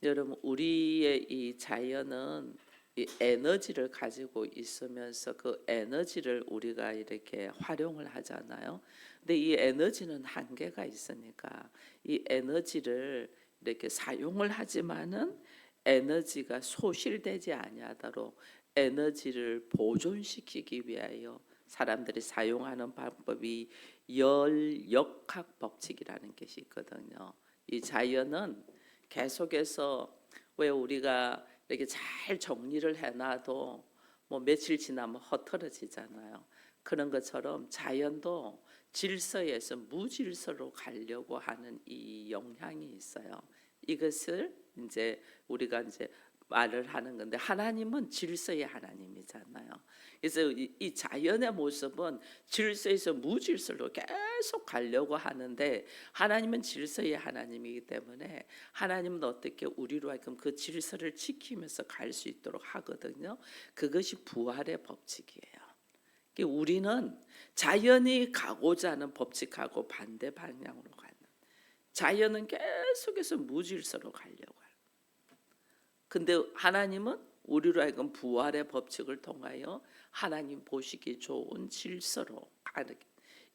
여러분, 우리의 이 자연은 이 에너지를 가지고 있으면서 그 에너지를 우리가 이렇게 활용을 하잖아요. 근데 이 에너지는 한계가 있으니까 이 에너지를 이렇게 사용을 하지만은 에너지가 소실되지 아니하도록 에너지를 보존시키기 위하여 사람들이 사용하는 방법이 열역학 법칙이라는 것이 있거든요. 이 자연은 계속해서 왜 우리가 이렇게 잘 정리를 해놔도 뭐 며칠 지나면 헛떨어지잖아요. 그런 것처럼 자연도 질서에서 무질서로 가려고 하는 이 영향이 있어요. 이것을 이제 우리가 이제 말을 하는 건데, 하나님은 질서의 하나님이잖아요. 그래서 이 자연의 모습은 질서에서 무질서로 계속 가려고 하는데, 하나님은 질서의 하나님이기 때문에 하나님은 어떻게 우리로 하여금 그 질서를 지키면서 갈 수 있도록 하거든요. 그것이 부활의 법칙이에요. 우리는 자연이 가고자 하는 법칙하고 반대 방향으로 가는, 자연은 계속해서 무질서로 가려고 해요. 근데 하나님은 우리로 하여금 부활의 법칙을 통하여 하나님 보시기 좋은 질서로 가는,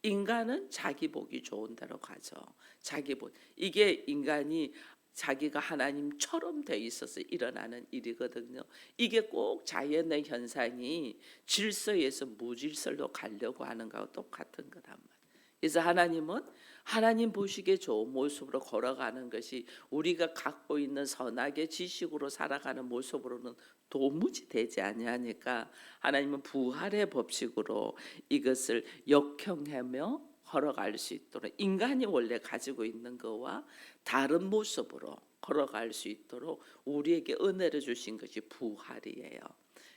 인간은 자기 보기 좋은 대로 가죠. 자기 보, 이게 인간이 자기가 하나님처럼 돼 있어서 일어나는 일이거든요. 이게 꼭 자연의 현상이 질서에서 무질서로 가려고 하는 거하고 똑같은 거란 말이에요. 그래서 하나님은 하나님 보시기에 좋은 모습으로 걸어가는 것이 우리가 갖고 있는 선악의 지식으로 살아가는 모습으로는 도무지 되지 아니하니까, 하나님은 부활의 법칙으로 이것을 역행하며 걸어갈 수 있도록, 인간이 원래 가지고 있는 것과 다른 모습으로 걸어갈 수 있도록 우리에게 은혜를 주신 것이 부활이에요.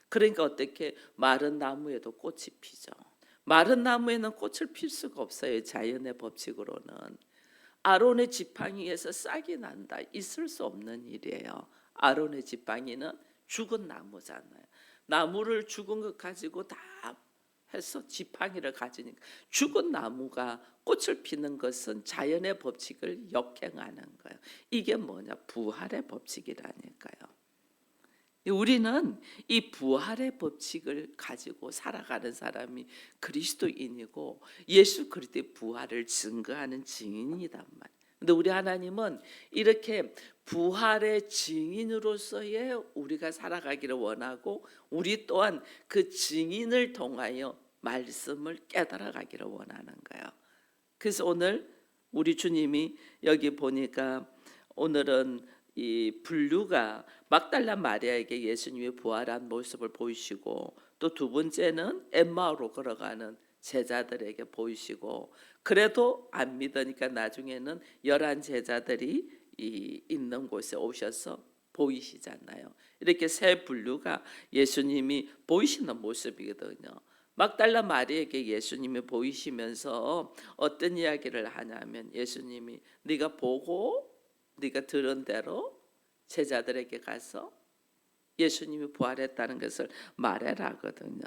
그러니까 어떻게 마른 나무에도 꽃이 피죠. 마른 나무에는 꽃을 필 수가 없어요. 자연의 법칙으로는. 아론의 지팡이에서 싹이 난다, 있을 수 없는 일이에요. 아론의 지팡이는 죽은 나무잖아요. 나무를 죽은 것 가지고 다 해서 지팡이를 가지니까, 죽은 나무가 꽃을 피는 것은 자연의 법칙을 역행하는 거예요. 이게 뭐냐? 부활의 법칙이라니까요. 우리는 이 부활의 법칙을 가지고 살아가는 사람이 그리스도인이고, 예수 그리스도의 부활을 증거하는 증인이단 말이에요. 근데 우리 하나님은 이렇게 부활의 증인으로서의 우리가 살아가기를 원하고, 우리 또한 그 증인을 통하여 말씀을 깨달아가기를 원하는 거예요. 그래서 오늘 우리 주님이 여기 보니까, 오늘은 이 분류가 막달라 마리아에게 예수님의 부활한 모습을 보이시고, 또 두 번째는 엠마오로 걸어가는 제자들에게 보이시고, 그래도 안 믿으니까 나중에는 11 제자들이 있는 곳에 오셔서 보이시잖아요. 이렇게 세 분류가 예수님이 보이시는 모습이거든요. 막달라 마리아에게 예수님이 보이시면서 어떤 이야기를 하냐면, 예수님이 네가 보고 네가 들은 대로 제자들에게 가서 예수님이 부활했다는 것을 말해라 하거든요.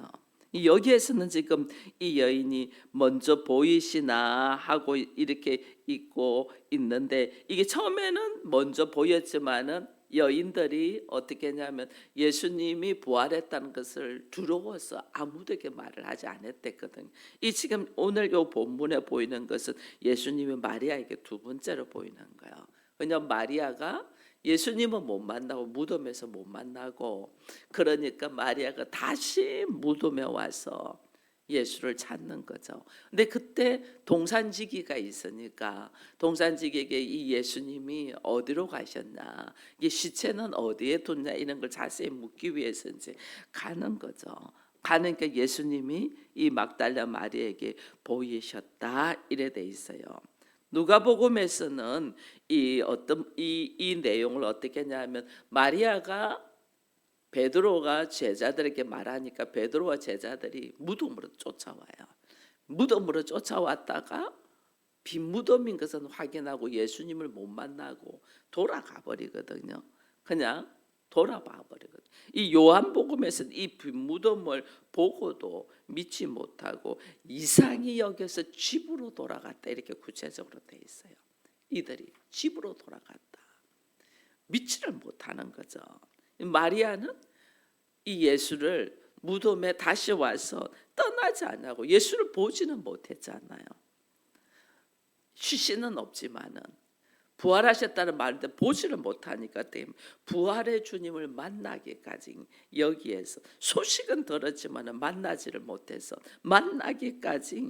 여기에서는 지금 이 여인이 먼저 보이시나 하고 이렇게 있고 있는데, 이게 처음에는 먼저 보였지만은 여인들이 어떻게 했냐면 예수님이 부활했다는 것을 두려워서 아무에게 말을 하지 않았댔거든요. 이 지금 오늘 요 본문에 보이는 것은 예수님이 마리아에게 두 번째로 보이는 거예요. 왜냐하면 마리아가 예수님은 못 만나고 무덤에서 못 만나고, 그러니까 마리아가 다시 무덤에 와서 예수를 찾는 거죠. 근데 그때 동산지기가 있으니까 동산지기에게 이 예수님이 어디로 가셨나, 이 시체는 어디에 뒀냐, 이런 걸 자세히 묻기 위해서 이제 가는 거죠. 가니까 예수님이 이 막달라 마리아에게 보이셨다 이래 돼 있어요. 누가복음에서는 이 내용을 어떻게 하냐면, 마리아가 베드로가 제자들에게 말하니까 베드로와 제자들이 무덤으로 쫓아와요. 무덤으로 쫓아왔다가 빈 무덤인 것은 확인하고 예수님을 못 만나고 돌아가 버리거든요. 그냥 돌아봐 버리거든요. 이 요한복음에서는 이 빈 무덤을 보고도 믿지 못하고 이상히 여겨서 집으로 돌아갔다, 이렇게 구체적으로 돼 있어요. 이들이 집으로 돌아갔다. 믿지를 못하는 거죠. 마리아는 이 예수를 무덤에 다시 와서 떠나지 않고 예수를 보지는 못했잖아요. 시신은 없지만은 부활하셨다는 말인데 보지를 못하니까 때문에 부활의 주님을 만나기까지 여기에서 소식은 들었지만 만나지를 못해서 만나기까지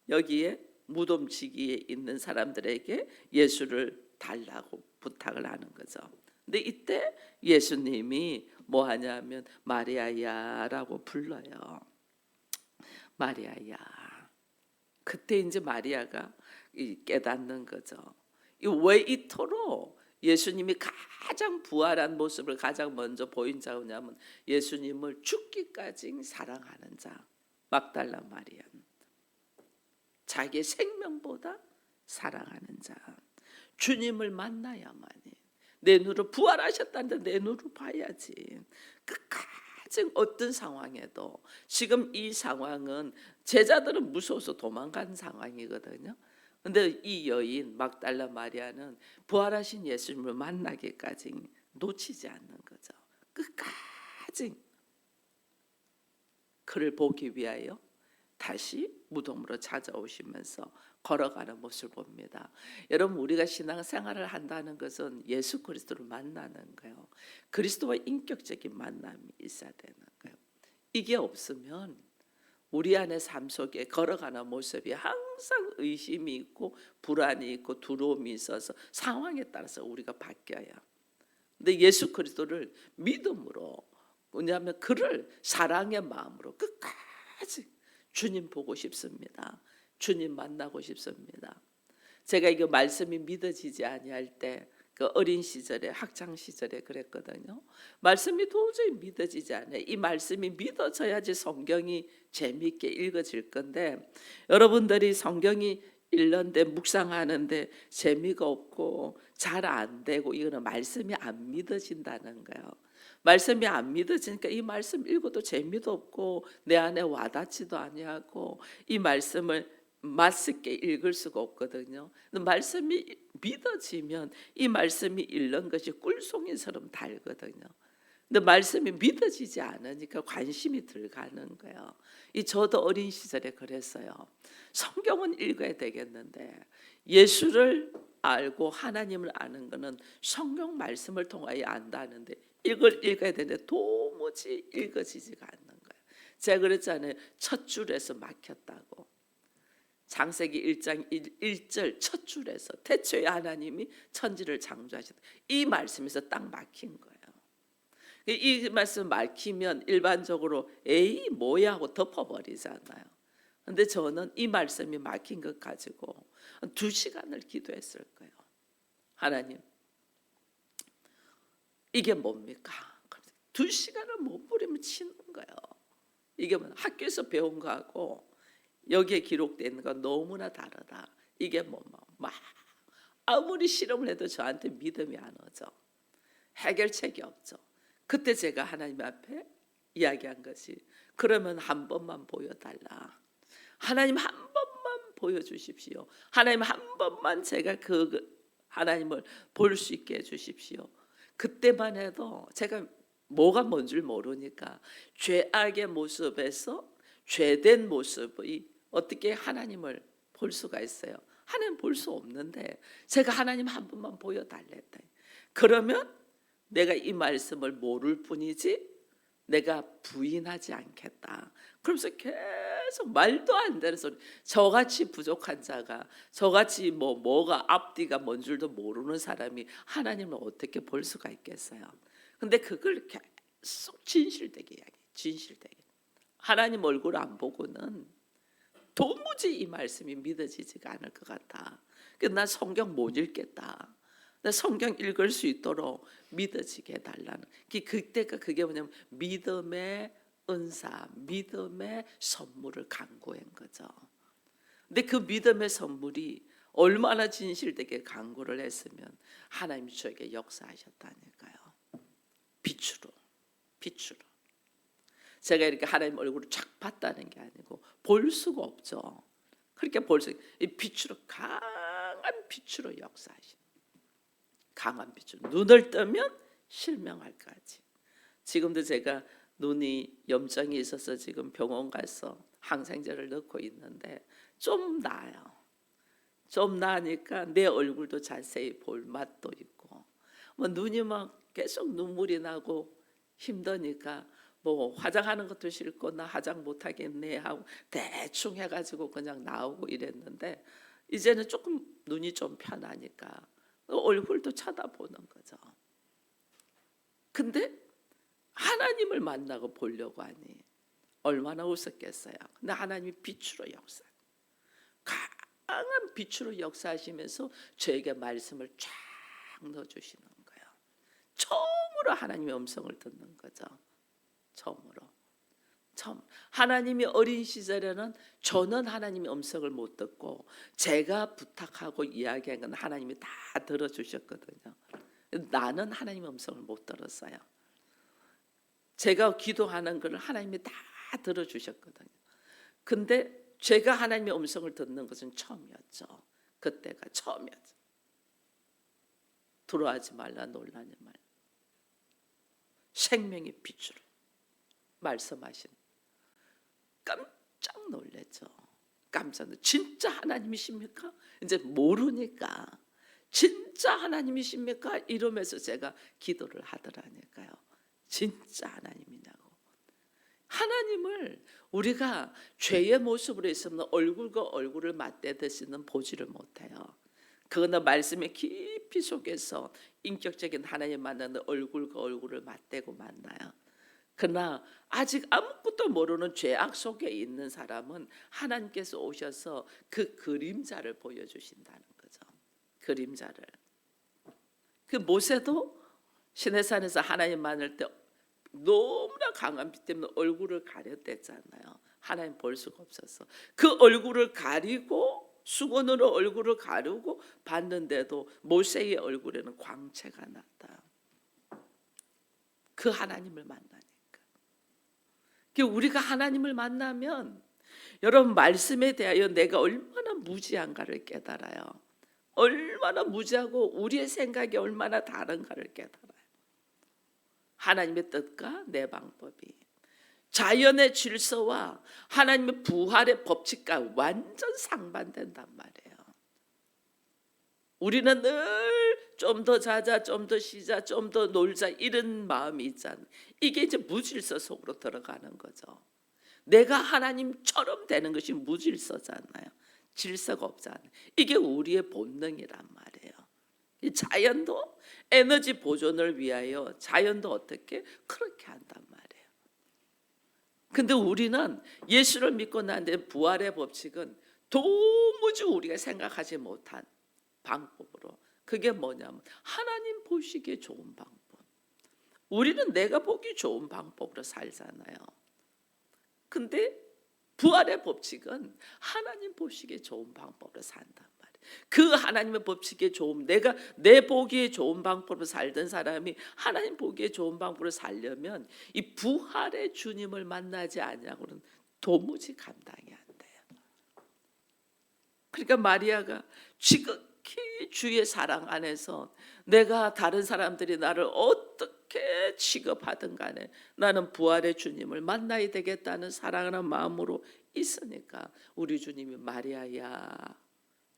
여기에 무덤지기에 있는 사람들에게 예수를 달라고 부탁을 하는 거죠. 근데 이때 예수님이 뭐 하냐면 마리아야라고 불러요. 마리아야. 그때 이제 마리아가 깨닫는 거죠. 왜 이토록 예수님이 가장 부활한 모습을 가장 먼저 보인 자냐면 예수님을 죽기까지 사랑하는 자 막달라 마리아. 자기의 생명보다 사랑하는 자. 주님을 만나야만이 내 눈으로 부활하셨다는데 내 눈으로 봐야지. 끝까지 어떤 상황에도 지금 이 상황은 제자들은 무서워서 도망간 상황이거든요. 근데 이 여인 막달라 마리아는 부활하신 예수님을 만나기까지 놓치지 않는 거죠. 끝까지 그를 보기 위하여 다시 무덤으로 찾아오시면서 걸어가는 모습을 봅니다. 여러분 우리가 신앙생활을 한다는 것은 예수 그리스도를 만나는 거예요. 그리스도와 인격적인 만남이 있어야 되는 거예요. 이게 없으면 우리 안의 삶 속에 걸어가는 모습이 항상 의심이 있고 불안이 있고 두려움이 있어서 상황에 따라서 우리가 바뀌어요. 근데 예수 그리스도를 믿음으로 왜냐하면 그를 사랑의 마음으로 끝까지 주님 보고 싶습니다. 주님 만나고 싶습니다. 제가 이거 말씀이 믿어지지 아니할 때 그 어린 시절에 학창 시절에 그랬거든요. 말씀이 도저히 믿어지지 않아요. 이 말씀이 믿어져야지 성경이 재미있게 읽어질 건데 여러분들이 성경이 읽는데 묵상하는데 재미가 없고 잘 안 되고 이거는 말씀이 안 믿어진다는 거예요. 말씀이 안 믿어지니까 이 말씀 읽어도 재미도 없고 내 안에 와닿지도 아니하고 이 말씀을 맛있게 읽을 수가 없거든요. 근데 말씀이 믿어지면 이 말씀이 읽는 것이 꿀송이처럼 달거든요. 근데 말씀이 믿어지지 않으니까 관심이 덜 가는 거예요. 저도 어린 시절에 그랬어요. 성경은 읽어야 되겠는데 예수를 알고 하나님을 아는 것은 성경 말씀을 통하여 안다는데 이걸 읽어야 되는데 도무지 읽어지지가 않는 거예요. 제가 그랬잖아요. 첫 줄에서 막혔다고. 창세기 1장 1절 첫 줄에서 태초에 하나님이 천지를 창조하셨다. 이 말씀에서 딱 막힌 거예요. 이 말씀 막히면 일반적으로 에이 뭐야 하고 덮어버리잖아요. 근데 저는 이 말씀이 막힌 것 가지고 2시간을 기도했을 거예요. 하나님 이게 뭡니까? 2시간을 못 부리면 치는 거예요. 이게 뭐 학교에서 배운 거하고 여기에 기록된 건 너무나 다르다. 이게 막 아무리 실험을 해도 저한테 믿음이 안 오죠. 해결책이 없죠. 그때 제가 하나님 앞에 이야기한 것이 그러면 한 번만 보여달라. 하나님 한 번만 보여주십시오. 하나님 한 번만 제가 그 하나님을 볼 수 있게 해주십시오. 그때만 해도 제가 뭐가 뭔 줄 모르니까 죄악의 모습에서 죄된 모습이 어떻게 하나님을 볼 수가 있어요? 하나님 볼 수 없는데 제가 하나님 한 번만 보여달랬다. 그러면 내가 이 말씀을 모를 뿐이지 내가 부인하지 않겠다. 그러면서 계속 말도 안 되는 소리. 저같이 부족한 자가 저같이 뭐가 앞뒤가 뭔 줄도 모르는 사람이 하나님을 어떻게 볼 수가 있겠어요? 근데 그걸 계속 진실되게 이야기. 진실되게. 하나님 얼굴 안 보고는 도무지 이 말씀이 믿어지지가 않을 것 같아. 그래서 나 성경 못 읽겠다. 나 성경 읽을 수 있도록 믿어지게 해달라는. 그때가 그게 뭐냐면 믿음의 은사, 믿음의 선물을 간구한 거죠. 근데 그 믿음의 선물이 얼마나 진실되게 간구를 했으면 하나님이 저에게 역사하셨다니까요. 빛으로. 제가 이렇게 하나님 얼굴을 쫙 봤다는 게 아니고 볼 수가 없죠. 그렇게 볼 수, 이 빛으로 강한 빛으로 역사하신. 강한 빛으로 눈을 뜨면 실명할까지. 지금도 제가 눈이 염증이 있어서 지금 병원 가서 항생제를 넣고 있는데 좀 나아요. 좀 나으니까 내 얼굴도 자세히 볼 맛도 있고, 뭐 눈이 막 계속 눈물이 나고 힘드니까 뭐 화장하는 것도 싫고 나 화장 못하겠네 하고 대충 해가지고 그냥 나오고 이랬는데, 이제는 조금 눈이 좀 편하니까 얼굴도 쳐다보는 거죠. 근데 하나님을 만나고 보려고 하니 얼마나 웃었겠어요. 근데 하나님이 빛으로 역사, 강한 빛으로 역사하시면서 저에게 말씀을 쫙 넣어주시는 거예요. 처음으로 하나님의 음성을 듣는 거죠. 처음으로. 처음. 하나님이 어린 시절에는 저는 하나님의 음성을 못 듣고 제가 부탁하고 이야기한 건 하나님이 다 들어주셨거든요. 나는 하나님의 음성을 못 들었어요. 제가 기도하는 걸 하나님이 다 들어주셨거든요. 근데 제가 하나님의 음성을 듣는 것은 처음이었죠. 그때가 처음이었죠. 두려워하지 말라, 놀라지 말라. 생명의 빛으로 말씀하신. 깜짝 놀랐죠. 깜짝 놀랐죠. 진짜 하나님이십니까? 이제 모르니까 진짜 하나님이십니까? 이러면서 제가 기도를 하더라니까요. 진짜 하나님이냐고. 하나님을 우리가 죄의 모습으로 있으면 얼굴과 얼굴을 맞대듯이는 보지를 못해요. 그거는 말씀의 깊이 속에서 인격적인 하나님 만나는 얼굴과 얼굴을 맞대고 만나요. 그러나 아직 아무것도 모르는 죄악 속에 있는 사람은 하나님께서 오셔서 그 그림자를 보여주신다는 거죠. 그림자를. 그 모세도 시내산에서 하나님 만날 때 너무나 강한 빛 때문에 얼굴을 가렸댔잖아요. 하나님 볼 수가 없어서 그 얼굴을 가리고 수건으로 얼굴을 가리고 봤는데도 모세의 얼굴에는 광채가 났다. 그 하나님을 만나니까. 우리가 하나님을 만나면 여러분 말씀에 대하여 내가 얼마나 무지한가를 깨달아요. 얼마나 무지하고 우리의 생각이 얼마나 다른가를 깨달아요. 하나님의 뜻과 내 방법이 자연의 질서와 하나님의 부활의 법칙과 완전 상반된단 말이에요. 우리는 늘 좀 더 자자, 좀 더 쉬자, 좀 더 놀자 이런 마음이 있잖아요. 이게 이제 무질서 속으로 들어가는 거죠. 내가 하나님처럼 되는 것이 무질서잖아요. 질서가 없잖아요. 이게 우리의 본능이란 말이에요. 이 자연도 에너지 보존을 위하여 자연도 어떻게 그렇게 한단 말이에요. 근데 우리는 예수를 믿고 난 뒤에 부활의 법칙은 도무지 우리가 생각하지 못한 방법으로, 그게 뭐냐면 하나님 보시기에 좋은 방법. 우리는 내가 보기 좋은 방법으로 살잖아요. 근데 부활의 법칙은 하나님 보시기에 좋은 방법으로 산단 말이에요. 그 하나님의 법칙에 좋은, 내가 내 보기에 좋은 방법으로 살던 사람이 하나님 보기에 좋은 방법으로 살려면 이 부활의 주님을 만나지 않냐고는 도무지 감당이 안 돼요. 그러니까 마리아가 지극히 주의 사랑 안에서 내가 다른 사람들이 나를 어떻게 취급하든 간에 나는 부활의 주님을 만나야 되겠다는 사랑하는 마음으로 있으니까 우리 주님이 마리아야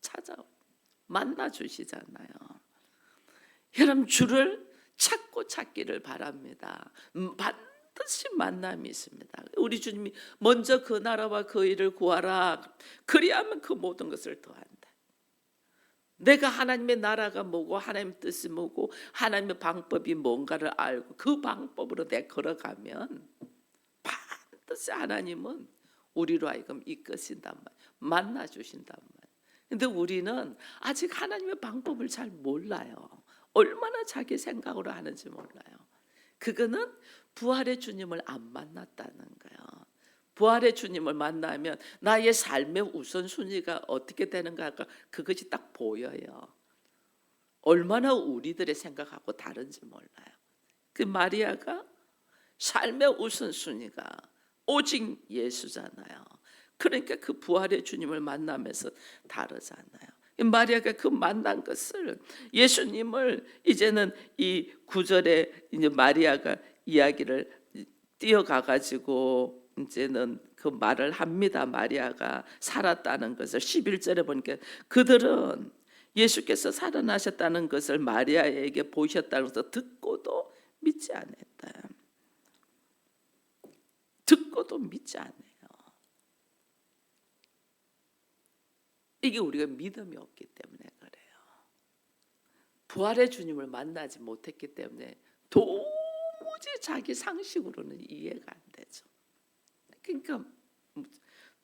찾아오 만나 주시잖아요. 여러분 주를 찾고 찾기를 바랍니다. 반드시 만남이 있습니다. 우리 주님이 먼저 그 나라와 그 일을 구하라. 그리하면 그 모든 것을 더한다. 내가 하나님의 나라가 뭐고 하나님의 뜻이 뭐고 하나님의 방법이 뭔가를 알고 그 방법으로 내가 걸어가면 반드시 하나님은 우리로 하여금 이끄신단 말이에요. 만나주신단 말이에요. 근데 우리는 아직 하나님의 방법을 잘 몰라요. 얼마나 자기 생각으로 하는지 몰라요. 그거는 부활의 주님을 안 만났다는 거예요. 부활의 주님을 만나면 나의 삶의 우선순위가 어떻게 되는가 그것이 딱 보여요. 얼마나 우리들의 생각하고 다른지 몰라요. 그 마리아가 삶의 우선순위가 오직 예수잖아요. 그러니까 그 부활의 주님을 만나면서 다르잖아요. 이 마리아가 그 만난 것을 예수님을 이제는 이 9절에 이제 마리아가 이야기를 뛰어가 가지고 이제는 그 말을 합니다. 마리아가 살았다는 것을 11절에 보니까 그들은 예수께서 살아나셨다는 것을 마리아에게 보셨다는 것을 듣고도 믿지 않았다. 듣고도 믿지 않아요. 이게 우리가 믿음이 없기 때문에 그래요. 부활의 주님을 만나지 못했기 때문에 도무지 자기 상식으로는 이해가 안 되죠. 그러니까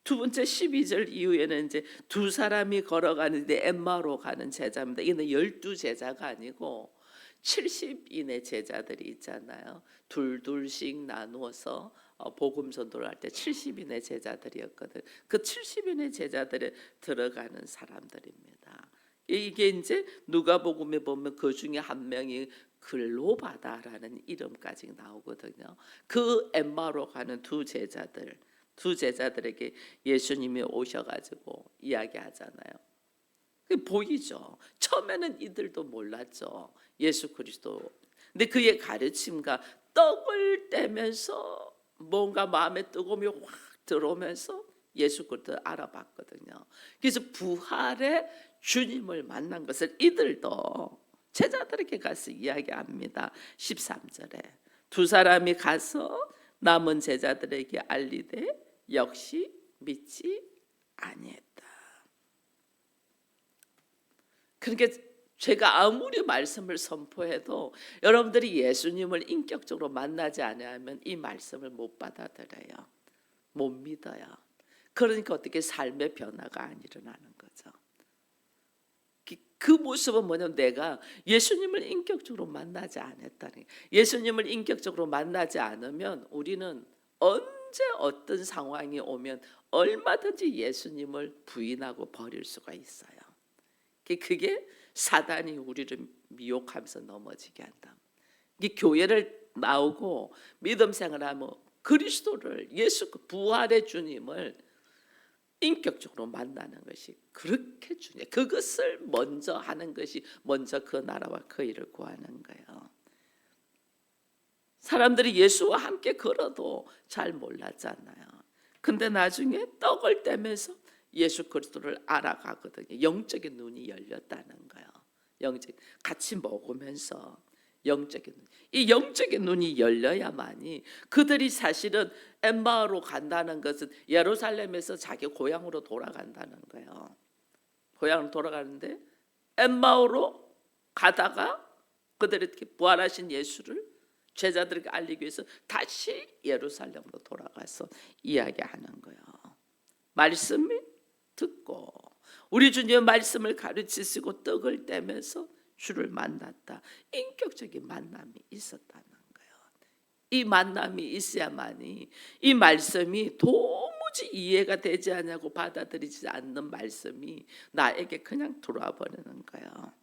두 번째 12절 이후에는 이제 두 사람이 걸어가는데 엠마오로 가는 제자입니다. 이는 12제자가 아니고 70인의 제자들이 있잖아요. 둘둘씩 나누어서 복음 전도를 할 때 70인의 제자들이었거든. 그 70인의 제자들에 들어가는 사람들입니다. 이게 이제 누가복음에 보면 그 중에 한 명이 글로바다라는 이름까지 나오거든요. 그 엠마오로 가는 두 제자들에게 예수님이 오셔가지고 이야기하잖아요. 그게 보이죠. 처음에는 이들도 몰랐죠. 예수 그리스도. 근데 그의 가르침과 떡을 떼면서 뭔가 마음에 뜨거움이 확 들어오면서 예수 그리스도를 알아봤거든요. 그래서 부활의 주님을 만난 것을 이들도 제자들에게 가서 이야기합니다. 13절에 두 사람이 가서 남은 제자들에게 알리되 역시 믿지 아니했다. 그러니까 제가 아무리 말씀을 선포해도 여러분들이 예수님을 인격적으로 만나지 않으면 이 말씀을 못 받아들여요. 못 믿어요. 그러니까 어떻게 삶의 변화가 안 일어나는 거죠. 그 모습은 뭐냐면 내가 예수님을 인격적으로 만나지 않았다는 거예요. 예수님을 인격적으로 만나지 않으면 우리는 언제 어떤 상황이 오면 얼마든지 예수님을 부인하고 버릴 수가 있어요. 그게 사단이 우리를 미혹하면서 넘어지게 한다. 이 교회를 나오고 믿음 생활하면 그리스도를 예수 그 부활의 주님을 인격적으로 만나는 것이 그렇게 중요해요. 그것을 먼저 하는 것이 먼저 그 나라와 그 일을 구하는 거예요. 사람들이 예수와 함께 걸어도 잘 몰랐잖아요. 근데 나중에 떡을 떼면서 예수 그리스도를 알아가거든요. 영적인 눈이 열렸다는 거예요. 같이 먹으면서 영적인 눈. 이 영적인 눈이 열려야만이 그들이 사실은 엠마오로 간다는 것은 예루살렘에서 자기 고향으로 돌아간다는 거예요. 고향으로 돌아가는데 엠마오로 가다가 그들이 부활하신 예수를 제자들에게 알리기 위해서 다시 예루살렘으로 돌아가서 이야기하는 거예요. 말씀이 듣고 우리 주님의 말씀을 가르치시고 떡을 떼면서 주를 만났다. 인격적인 만남이 있었다는 거예요. 이 만남이 있어야만이 이 말씀이 도무지 이해가 되지 않냐고 받아들이지 않는 말씀이 나에게 그냥 들어와 버리는 거예요.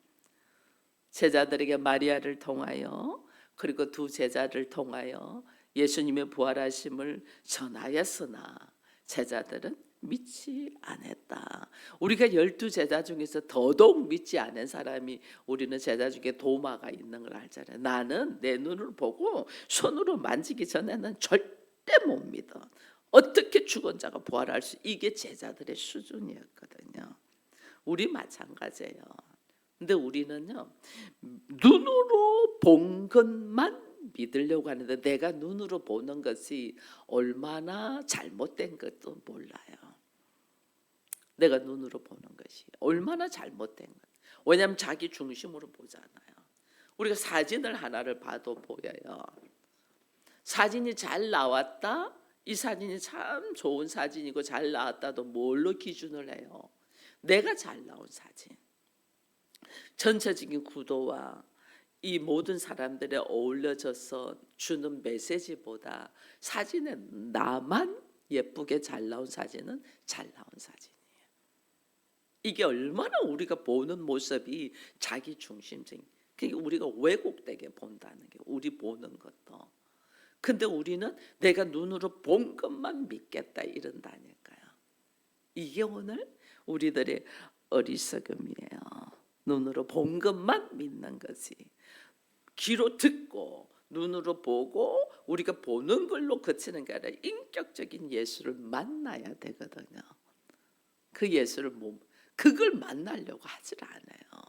제자들에게 마리아를 통하여 그리고 두 제자를 통하여 예수님의 부활하심을 전하였으나 제자들은 믿지 않았다. 우리가 12제자 중에서 더더욱 믿지 않은 사람이 우리는 제자 중에 도마가 있는 걸 알잖아요. 나는 내 눈으로 보고 손으로 만지기 전에는 절대 못 믿어. 어떻게 죽은 자가 부활할 수? 이게 제자들의 수준이었거든요. 우리 마찬가지예요. 근데 우리는요 눈으로 본 것만 믿으려고 하는데 내가 눈으로 보는 것이 얼마나 잘못된 것도 몰라요. 내가 눈으로 보는 것이 얼마나 잘못된 것. 왜냐하면 자기 중심으로 보잖아요. 우리가 사진을 하나를 봐도 보여요. 사진이 잘 나왔다. 이 사진이 참 좋은 사진이고 잘 나왔다도 뭘로 기준을 해요? 내가 잘 나온 사진. 전체적인 구도와 이 모든 사람들에 어울려져서 주는 메시지보다 사진에 나만 예쁘게 잘 나온 사진은 잘 나온 사진이에요. 이게 얼마나 우리가 보는 모습이 자기 중심적인, 그러니까 우리가 왜곡되게 본다는 게 우리 보는 것도. 근데 우리는 내가 눈으로 본 것만 믿겠다 이런다니까요. 이게 오늘 우리들의 어리석음이에요. 눈으로 본 것만 믿는 거지. 귀로 듣고 눈으로 보고 우리가 보는 걸로 그치는 게 아니라 인격적인 예수를 만나야 되거든요. 그 예수를 그걸 만나려고 하질 않아요.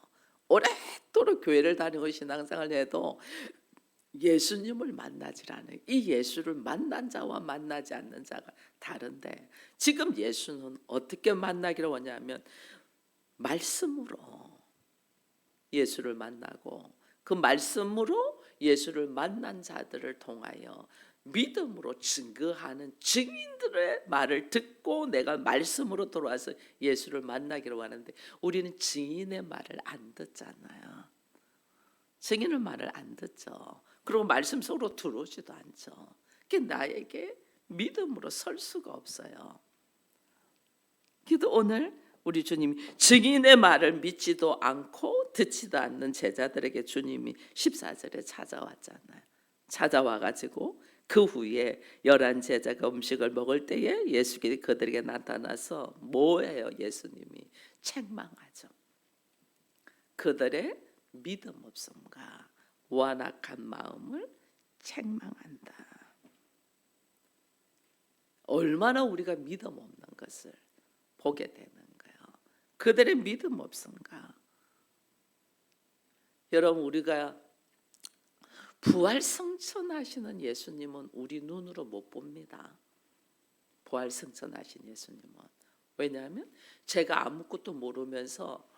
오랫도록 교회를 다니고 신앙생활을 해도 예수님을 만나질 않아요. 이 예수를 만난 자와 만나지 않는 자가 다른데, 지금 예수는 어떻게 만나기로 하냐면 말씀으로 예수를 만나고, 그 말씀으로 예수를 만난 자들을 통하여 믿음으로 증거하는 증인들의 말을 듣고 내가 말씀으로 돌아와서 예수를 만나기로 하는데, 우리는 증인의 말을 안 듣잖아요. 증인의 말을 안 듣죠. 그리고 말씀 속으로 들어오지도 않죠. 그게 나에게 믿음으로 설 수가 없어요. 그래도 오늘 우리 주님이 증인의 말을 믿지도 않고 듣지도 않는 제자들에게 주님이 14절에 찾아왔잖아요. 찾아와가지고 그 후에 11 제자가 음식을 먹을 때에 예수께서 그들에게 나타나서 뭐예요? 예수님이 책망하죠. 그들의 믿음 없음과 완악한 마음을 책망한다. 얼마나 우리가 믿음 없는 것을 보게 되는 거예요. 그들의 믿음 없음과. 여러분, 우리가 부활 승천하시는 예수님은 우리 눈으로 못 봅니다. 부활 승천하신 예수님은. 왜냐하면 제가 아무것도 모르면서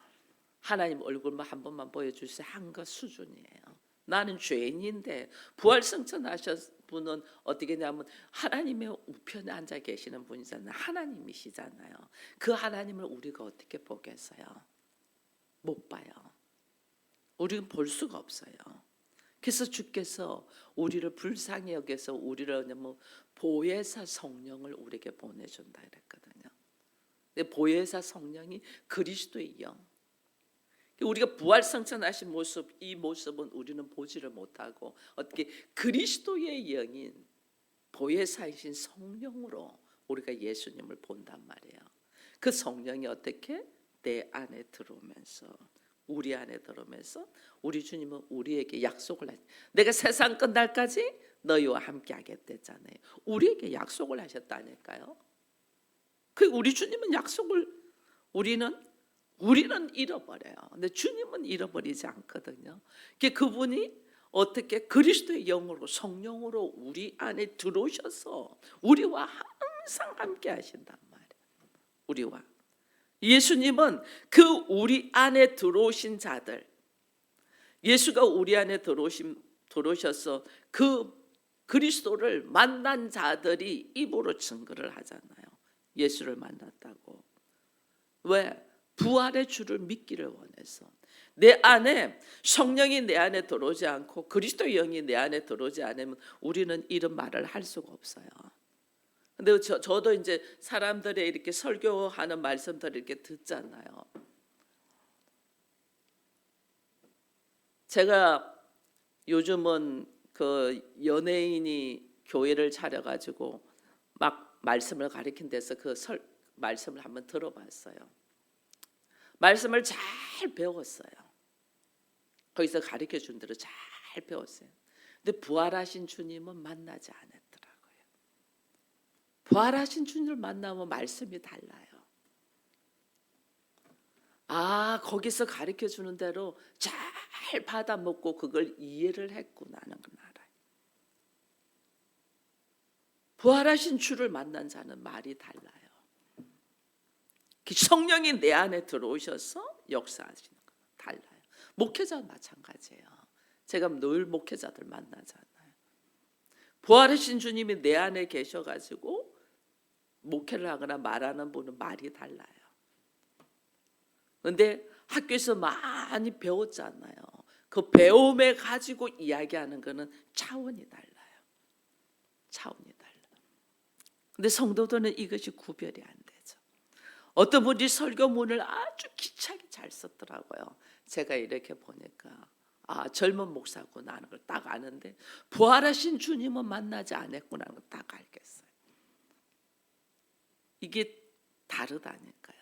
하나님 얼굴만 한 번만 보여주세요 한 것 수준이에요. 나는 죄인인데 부활 승천하신 분은 어떻게 냐면 하나님의 우편에 앉아 계시는 분이잖아요. 하나님이시잖아요. 그 하나님을 우리가 어떻게 보겠어요? 못 봐요. 우리는 볼 수가 없어요. 그래서 주께서 우리를 불쌍히 여겨서 우리를 보혜사 성령을 우리에게 보내준다 이랬거든요. 근데 보혜사 성령이 그리스도의 영, 우리가 부활 승천하신 모습, 이 모습은 우리는 보지를 못하고 어떻게 그리스도의 영인 보혜사이신 성령으로 우리가 예수님을 본단 말이에요. 그 성령이 어떻게 내 안에 들어오면서, 우리 안에 들어오면서 우리 주님은 우리에게 약속을 하셨어요. 내가 세상 끝날까지 너희와 함께 하겠다잖아요. 우리에게 약속을 하셨다니까요. 그 우리 주님은 약속을 우리는 잃어버려요. 근데 주님은 잃어버리지 않거든요. 그분이 어떻게 그리스도의 영으로 성령으로 우리 안에 들어오셔서 우리와 항상 함께 하신단 말이에요. 우리와 예수님은 그 우리 안에 들어오신 자들, 예수가 우리 안에 들어오셔서 그 그리스도를 만난 자들이 입으로 증거를 하잖아요. 예수를 만났다고. 왜? 부활의 주를 믿기를 원해서. 내 안에 성령이 내 안에 들어오지 않고 그리스도의 영이 내 안에 들어오지 않으면 우리는 이런 말을 할 수가 없어요. 근데 저도 이제 사람들의 이렇게 설교하는 말씀들을 이렇게 듣잖아요. 제가 요즘은 그 연예인이 교회를 차려가지고 막 말씀을 가르친 데서 그 말씀을 한번 들어봤어요. 말씀을 잘 배웠어요. 거기서 가르쳐 준 대로 잘 배웠어요. 근데 부활하신 주님은 만나지 않았더라고요. 부활하신 주님을 만나면 말씀이 달라요. 거기서 가르쳐 주는 대로 잘 받아먹고 그걸 이해를 했구나는 걸 알아요. 부활하신 주를 만난 자는 말이 달라요. 성령이 내 안에 들어오셔서 역사하시는 거 달라요. 목회자도 마찬가지예요. 제가 늘 목회자들 만나잖아요. 부활하신 주님이 내 안에 계셔가지고 목회를 하거나 말하는 분은 말이 달라요. 그런데 학교에서 많이 배웠잖아요. 그 배움에 가지고 이야기하는 거는 차원이 달라요. 차원이 달라요. 근데 성도들은 이것이 구별이 안 되죠. 어떤 분이 설교문을 아주 기차게 잘 썼더라고요. 제가 이렇게 보니까 젊은 목사구나 하는 걸 딱 아는데 부활하신 주님은 만나지 않았구나 하는 걸 딱 알겠어요. 이게 다르다니까요.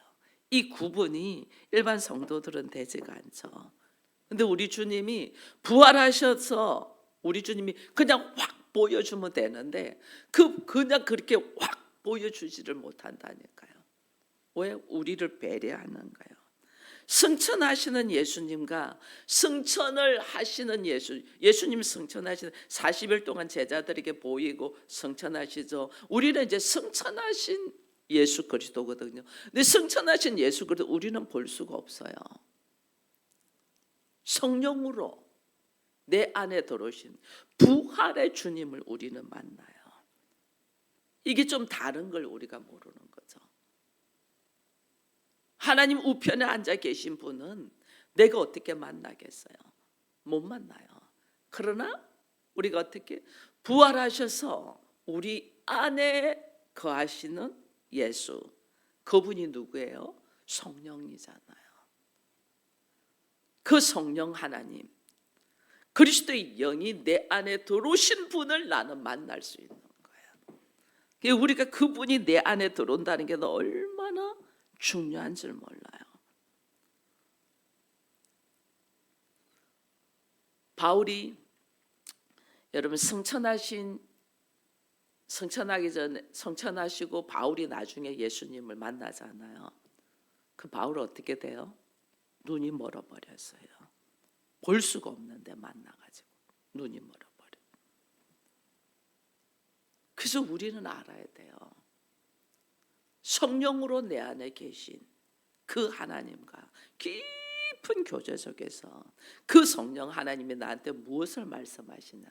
이 구분이 일반 성도들은 되지가 않죠. 근데 우리 주님이 부활하셔서 우리 주님이 그냥 확 보여주면 되는데 그냥 그렇게 확 보여주지를 못한다니까요. 왜? 우리를 배려하는 거예요. 승천하시는 예수님과 승천을 하시는 예수님 승천하시는 40일 동안 제자들에게 보이고 승천하시죠. 우리는 이제 승천하신 예수 그리스도거든요. 근데 승천하신 예수 그리스도 우리는 볼 수가 없어요. 성령으로 내 안에 들어오신 부활의 주님을 우리는 만나요. 이게 좀 다른 걸 우리가 모르는 거죠. 하나님 우편에 앉아 계신 분은 내가 어떻게 만나겠어요? 못 만나요. 그러나 우리가 어떻게 부활하셔서 우리 안에 거하시는 예수, 그분이 누구예요? 성령이잖아요. 그 성령 하나님, 그리스도의 영이 내 안에 들어오신 분을 나는 만날 수 있는 거예요. 우리가 그분이 내 안에 들어온다는 게 얼마나 중요한 줄 몰라요. 바울이 여러분 승천하기 전에 승천하시고 바울이 나중에 예수님을 만나잖아요. 그 바울 어떻게 돼요? 눈이 멀어버렸어요. 볼 수가 없는데 만나가지고 눈이 멀어버려. 그래서 우리는 알아야 돼요. 성령으로 내 안에 계신 그 하나님과 깊은 교제 속에서 그 성령 하나님이 나한테 무엇을 말씀하시냐,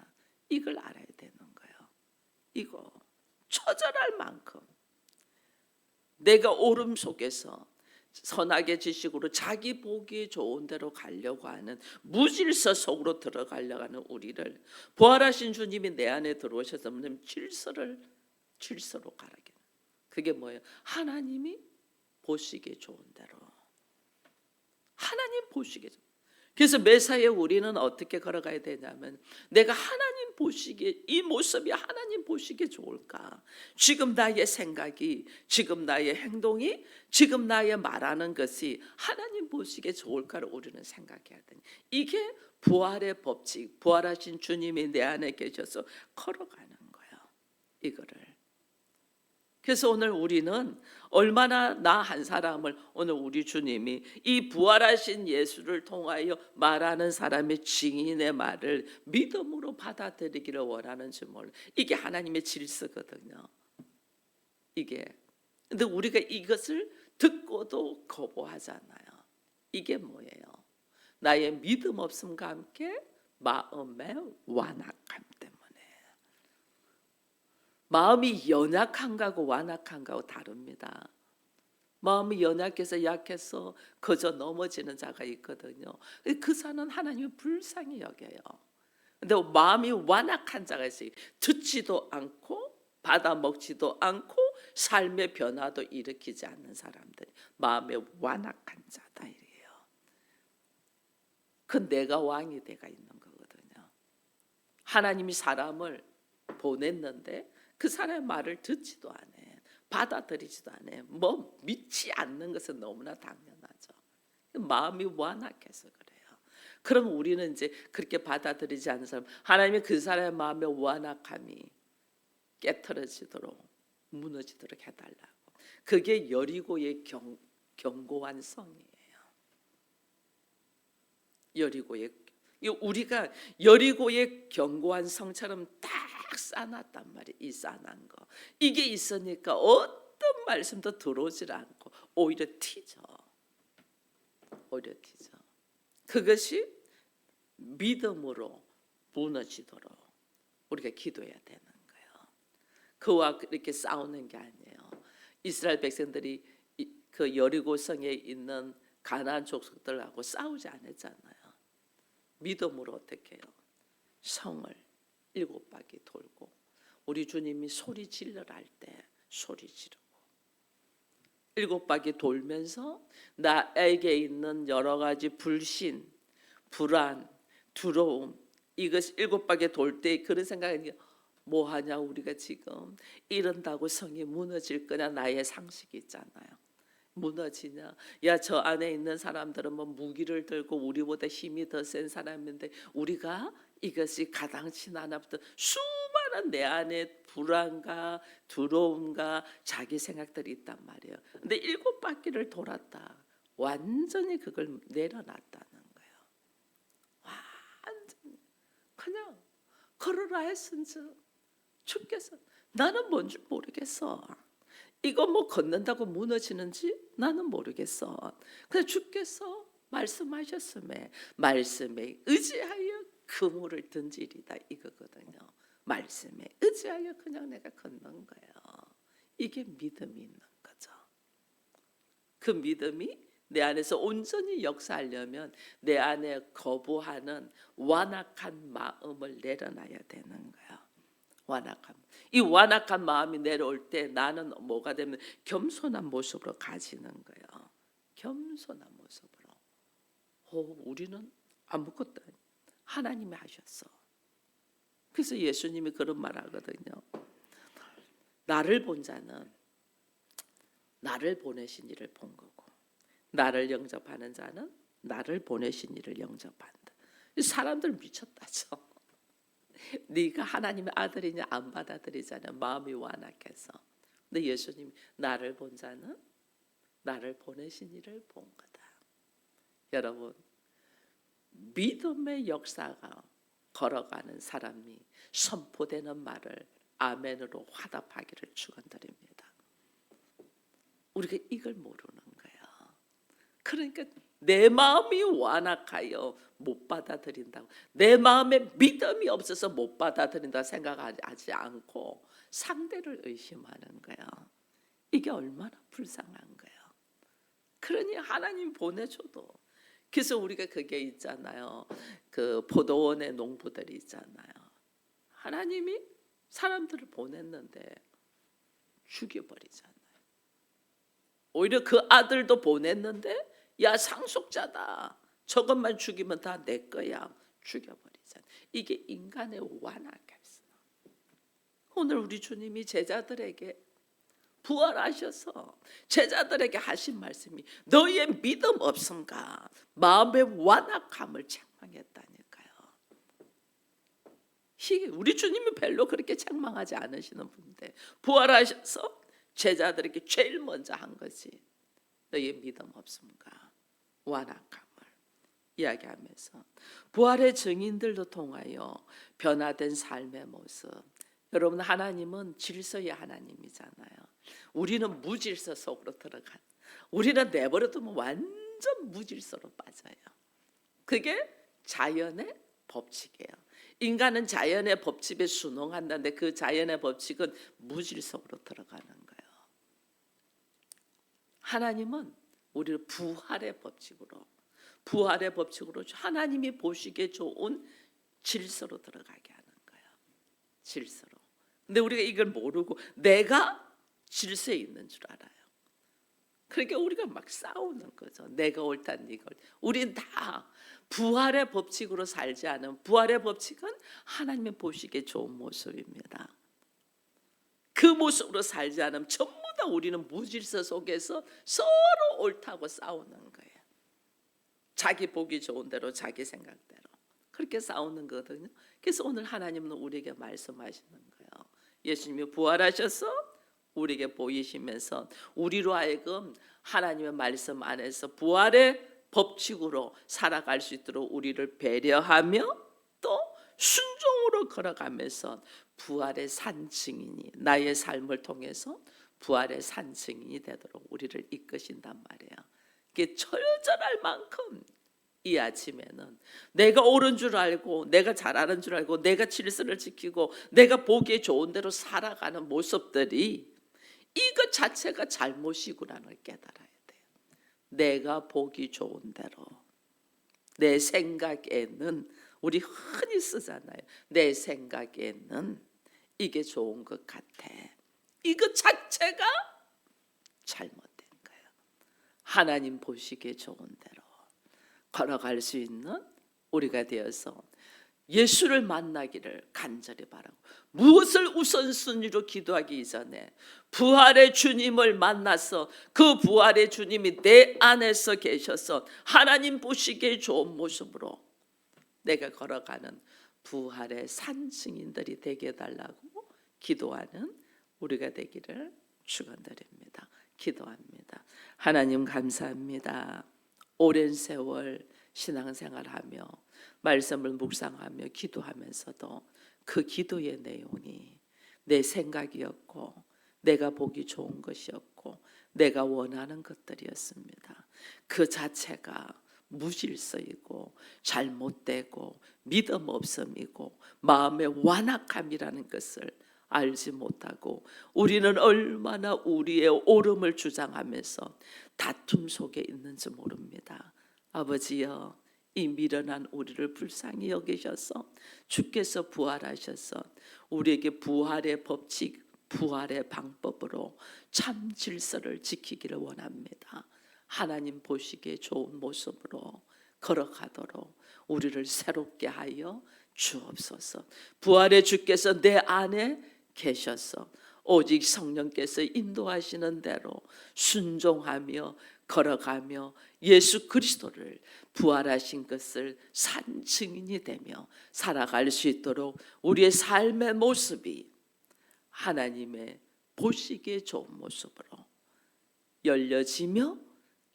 이걸 알아야 되는 거예요. 이거 처절할 만큼 내가 오름 속에서 선악의 지식으로 자기 보기 좋은 대로 가려고 하는 무질서 속으로 들어가려고 하는 우리를 부활하신 주님이 내 안에 들어오셔서 질서로 가라게. 그게 뭐예요? 하나님이 보시기에 좋은 대로. 하나님 보시기에. 그래서 매사에 우리는 어떻게 걸어가야 되냐면, 내가 하나님 보시기에, 이 모습이 하나님 보시기에 좋을까? 지금 나의 생각이, 지금 나의 행동이, 지금 나의 말하는 것이 하나님 보시기에 좋을까를 우리는 생각해야 되니, 이게 부활의 법칙, 부활하신 주님이 내 안에 계셔서 걸어가는 거예요. 이거를. 그래서 오늘 우리는 얼마나 나 한 사람을, 오늘 우리 주님이 이 부활하신 예수를 통하여 말하는 사람의 증인의 말을 믿음으로 받아들이기를 원하는지 몰라. 이게 하나님의 질서거든요. 이게. 근데 우리가 이것을 듣고도 거부하잖아요. 이게 뭐예요? 나의 믿음 없음과 함께 마음의 완악함 때문에. 마음이 연약한 거하고 완악한 거하고 다릅니다. 마음이 연약해서 약해서 그저 넘어지는 자가 있거든요. 그 자는 하나님이 불쌍히 여겨요. 근데 마음이 완악한 자가 있어요. 듣지도 않고 받아 먹지도 않고 삶의 변화도 일으키지 않는 사람들, 마음의 완악한 자다 이래요. 그 내가 왕이 돼가 있는 거거든요. 하나님이 사람을 보냈는데 그 사람의 말을 듣지도 않아, 받아들이지도 않아. 뭐 믿지 않는 것은 너무나 당연하죠. 마음이 완악해서 그래요. 그럼 우리는 이제 그렇게 받아들이지 않는 사람, 하나님이 그 사람의 마음의 완악함이 깨트려지도록, 무너지도록 해달라고. 그게 여리고의 견고한 성이에요. 여리고의, 우리가 여리고의 견고한 성처럼 딱 쌓아놨단 말이에요. 이 쌓아난 거, 이게 있으니까 어떤 말씀도 들어오질 않고 오히려 튀죠. 오히려 튀죠. 그것이 믿음으로 무너지도록 우리가 기도해야 되는 거예요. 그와 이렇게 싸우는 게 아니에요. 이스라엘 백성들이 그 여리고성에 있는 가나안 족속들하고 싸우지 않았잖아요. 믿음으로 어떻게 해요? 성을 7바퀴 돌고, 우리 주님이 소리 질러라 할 때 소리 지르고 7바퀴 돌면서 나에게 있는 여러 가지 불신, 불안, 두려움, 이것이 7바퀴 돌 때 그런 생각이, 뭐하냐 우리가 지금 이런다고 성이 무너질 거냐, 나의 상식이 있잖아요. 무너지냐? 야, 저 안에 있는 사람들은 뭐 무기를 들고 우리보다 힘이 더 센 사람인데 우리가 이것이 가당치 않았던 수많은 내 안에 불안과 두려움과 자기 생각들이 있단 말이에요. 근데 7바퀴를 돌았다. 완전히 그걸 내려놨다는 거예요. 완전히 그냥 걸어라 했은즉 주께서 나는 뭔지 모르겠어. 이거 뭐 걷는다고 무너지는지 나는 모르겠어. 그래서 주께서 말씀하셨음에 말씀에 의지하여 그물을 던지리다 이거거든요. 말씀에 의지하여 그냥 내가 걷는 거예요. 이게 믿음이 있는 거죠. 그 믿음이 내 안에서 온전히 역사하려면 내 안에 거부하는 완악한 마음을 내려놔야 되는 거예요. 완악함. 이 완악한 마음이 내려올 때 나는 뭐가 되면 겸손한 모습으로 가지는 거예요. 겸손한 모습으로. 우리는 아무것도 아니야. 하나님이 하셨어. 그래서 예수님이 그런 말 하거든요. 나를 본 자는 나를 보내신 이를 본 거고 나를 영접하는 자는 나를 보내신 이를 영접한다. 사람들 미쳤다죠. 네가 하나님의 아들이냐 안 받아들이잖아. 마음이 완악해서. 근데 예수님이 나를 본 자는 나를 보내신 이를 본 거다. 여러분, 믿음의 역사가 걸어가는 사람이 선포되는 말을 아멘으로 화답하기를 축원드립니다. 우리가 이걸 모르는 거예요. 그러니까 내 마음이 완악하여 못 받아들인다고, 내 마음에 믿음이 없어서 못 받아들인다 생각하지 않고 상대를 의심하는 거예요. 이게 얼마나 불쌍한 거예요. 그러니 하나님 보내줘도. 그래서 우리가 그게 있잖아요. 그 포도원의 농부들이 있잖아요. 하나님이 사람들을 보냈는데 죽여버리잖아요. 오히려 그 아들도 보냈는데 야, 상속자다. 저것만 죽이면 다 내 거야. 죽여버리잖아요. 이게 인간의 완악함이죠. 오늘 우리 주님이 제자들에게 부활하셔서 제자들에게 하신 말씀이 너희의 믿음 없음과 마음의 완악함을 책망했다니까요. 우리 주님이 별로 그렇게 책망하지 않으시는 분인데 부활하셔서 제자들에게 제일 먼저 한 것이 너희의 믿음 없음과 완악함을 이야기하면서 부활의 증인들도 통하여 변화된 삶의 모습. 여러분, 하나님은 질서의 하나님이잖아요. 우리는 무질서 속으로 들어간, 우리는 내버려두면 완전 무질서로 빠져요. 그게 자연의 법칙이에요. 인간은 자연의 법칙에 순응한다는데 그 자연의 법칙은 무질서로 들어가는 거예요. 하나님은 우리를 부활의 법칙으로 하나님이 보시기에 좋은 질서로 들어가게 하는 거예요. 질서로. 근데 우리가 이걸 모르고 내가 질서에 있는 줄 알아요. 그러니까 우리가 막 싸우는 거죠. 내가 옳다, 네가 옳다. 우린 다 부활의 법칙으로 살지 않은, 부활의 법칙은 하나님의 보시기에 좋은 모습입니다. 그 모습으로 살지 않으면 전부 다 우리는 무질서 속에서 서로 옳다고 싸우는 거예요. 자기 보기 좋은 대로, 자기 생각대로 그렇게 싸우는 거거든요. 그래서 오늘 하나님은 우리에게 말씀하시는 거예요. 예수님이 부활하셔서 우리에게 보이시면서 우리로 하여금 하나님의 말씀 안에서 부활의 법칙으로 살아갈 수 있도록 우리를 배려하며 또 순종으로 걸어가면서 부활의 산 증인이, 나의 삶을 통해서 부활의 산 증인이 되도록 우리를 이끄신단 말이에요. 그게 철저할 만큼 이 아침에는 내가 옳은 줄 알고, 내가 잘 아는 줄 알고, 내가 질서를 지키고 내가 보기에 좋은 대로 살아가는 모습들이 이것 자체가 잘못이구나를 깨달아야 돼요. 내가 보기 좋은 대로, 내 생각에는, 우리 흔히 쓰잖아요. 내 생각에는 이게 좋은 것 같아. 이것 자체가 잘못된 거예요. 하나님 보시기에 좋은 대로 걸어갈 수 있는 우리가 되어서 예수를 만나기를 간절히 바라고, 무엇을 우선순위로 기도하기 이전에 부활의 주님을 만나서 그 부활의 주님이 내 안에서 계셔서 하나님 보시기에 좋은 모습으로 내가 걸어가는 부활의 산증인들이 되게 해달라고 기도하는 우리가 되기를 축원드립니다. 기도합니다. 하나님 감사합니다. 오랜 세월 신앙생활하며 말씀을 묵상하며 기도하면서도 그 기도의 내용이 내 생각이었고 내가 보기 좋은 것이었고 내가 원하는 것들이었습니다. 그 자체가 무질서이고 잘못되고 믿음 없음이고 마음의 완악함이라는 것을 알지 못하고 우리는 얼마나 우리의 옳음을 주장하면서 다툼 속에 있는지 모릅니다. 아버지여, 이 미련한 우리를 불쌍히 여기셔서 주께서 부활하셔서 우리에게 부활의 법칙, 부활의 방법으로 참 질서를 지키기를 원합니다. 하나님 보시기에 좋은 모습으로 걸어가도록 우리를 새롭게 하여 주옵소서. 부활의 주께서 내 안에 계셔서 오직 성령께서 인도하시는 대로 순종하며 걸어가며 예수 그리스도를 부활하신 것을 산 증인이 되며 살아갈 수 있도록 우리의 삶의 모습이 하나님의 보시기에 좋은 모습으로 열려지며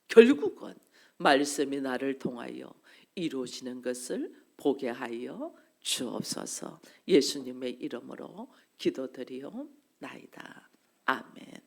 결국은 말씀이 나를 통하여 이루어지는 것을 보게 하여 주옵소서. 예수님의 이름으로 기도드리옵나이다. 아멘.